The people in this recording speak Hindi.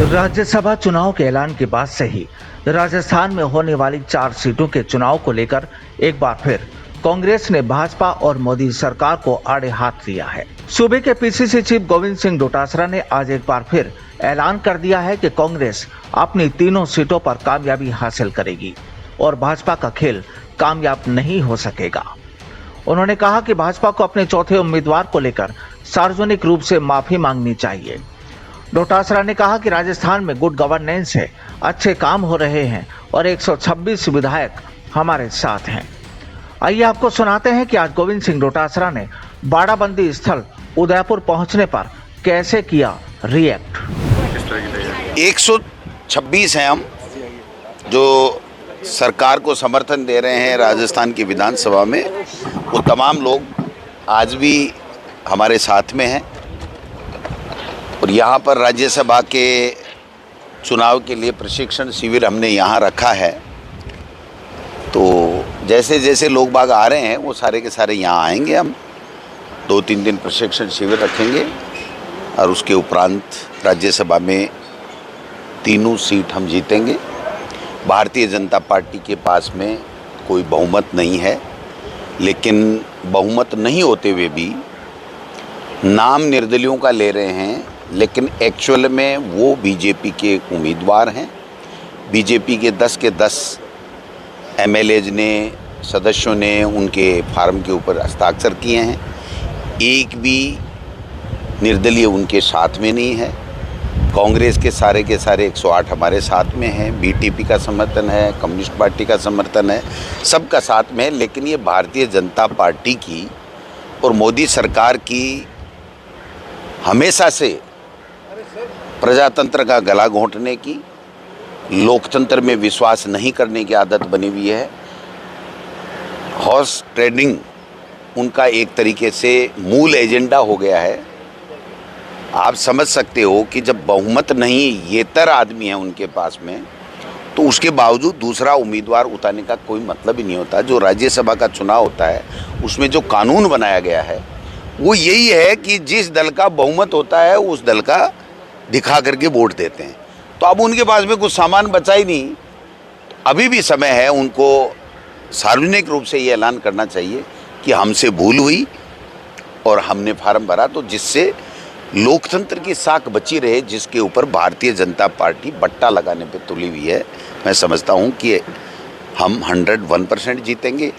राज्यसभा चुनाव के ऐलान के बाद से ही राजस्थान में होने वाली 4 सीटों के चुनाव को लेकर एक बार फिर कांग्रेस ने भाजपा और मोदी सरकार को आड़े हाथ लिया है। सूबे के पीसीसी चीफ गोविंद सिंह डोटासरा ने आज एक बार फिर ऐलान कर दिया है कि कांग्रेस अपनी तीनों सीटों पर कामयाबी हासिल करेगी और भाजपा का खेल कामयाब नहीं हो सकेगा। उन्होंने कहा कि भाजपा को अपने चौथे उम्मीदवार को लेकर सार्वजनिक रूप से माफी मांगनी चाहिए। डोटासरा ने कहा कि राजस्थान में गुड गवर्नेंस है, अच्छे काम हो रहे हैं और 126 विधायक हमारे साथ हैं। आइए आपको सुनाते हैं कि आज गोविंद सिंह डोटासरा ने बाड़ाबंदी स्थल उदयपुर पहुंचने पर कैसे किया रिएक्ट। 126 हैं हम जो सरकार को समर्थन दे रहे हैं राजस्थान की विधानसभा में। वो तमाम लोग आज भी हमारे साथ में हैं और यहाँ पर राज्यसभा के चुनाव के लिए प्रशिक्षण शिविर हमने यहाँ रखा है। तो जैसे जैसे लोग बाग आ रहे हैं वो सारे के सारे यहाँ आएंगे। हम 2-3 दिन प्रशिक्षण शिविर रखेंगे और उसके उपरांत राज्यसभा में तीनों सीट हम जीतेंगे। भारतीय जनता पार्टी के पास में कोई बहुमत नहीं है, लेकिन बहुमत नहीं होते हुए भी नाम निर्दलियों का ले रहे हैं, लेकिन एक्चुअल में वो बीजेपी के उम्मीदवार हैं। बीजेपी के 10 के 10 एमएलएज ने, सदस्यों ने उनके फार्म के ऊपर हस्ताक्षर किए हैं। एक भी निर्दलीय उनके साथ में नहीं है। कांग्रेस के सारे 108 हमारे साथ में हैं। बीटीपी का समर्थन है, कम्युनिस्ट पार्टी का समर्थन है, सबका साथ में है। लेकिन ये भारतीय जनता पार्टी की और मोदी सरकार की हमेशा से प्रजातंत्र का गला घोंटने की, लोकतंत्र में विश्वास नहीं करने की आदत बनी हुई है। हॉर्स ट्रेडिंग उनका एक तरीके से मूल एजेंडा हो गया है। आप समझ सकते हो कि जब बहुमत नहीं, येतर आदमी है उनके पास में, तो उसके बावजूद दूसरा उम्मीदवार उतारने का कोई मतलब ही नहीं होता। जो राज्यसभा का चुनाव होता है उसमें जो कानून बनाया गया है वो यही है कि जिस दल का बहुमत होता है उस दल का दिखा करके वोट देते हैं। तो अब उनके पास में कुछ सामान बचा ही नहीं। अभी भी समय है उनको सार्वजनिक रूप से ये ऐलान करना चाहिए कि हमसे भूल हुई और हमने फार्म भरा, तो जिससे लोकतंत्र की साख बची रहे, जिसके ऊपर भारतीय जनता पार्टी बट्टा लगाने पे तुली हुई है। मैं समझता हूँ कि हम 101% जीतेंगे।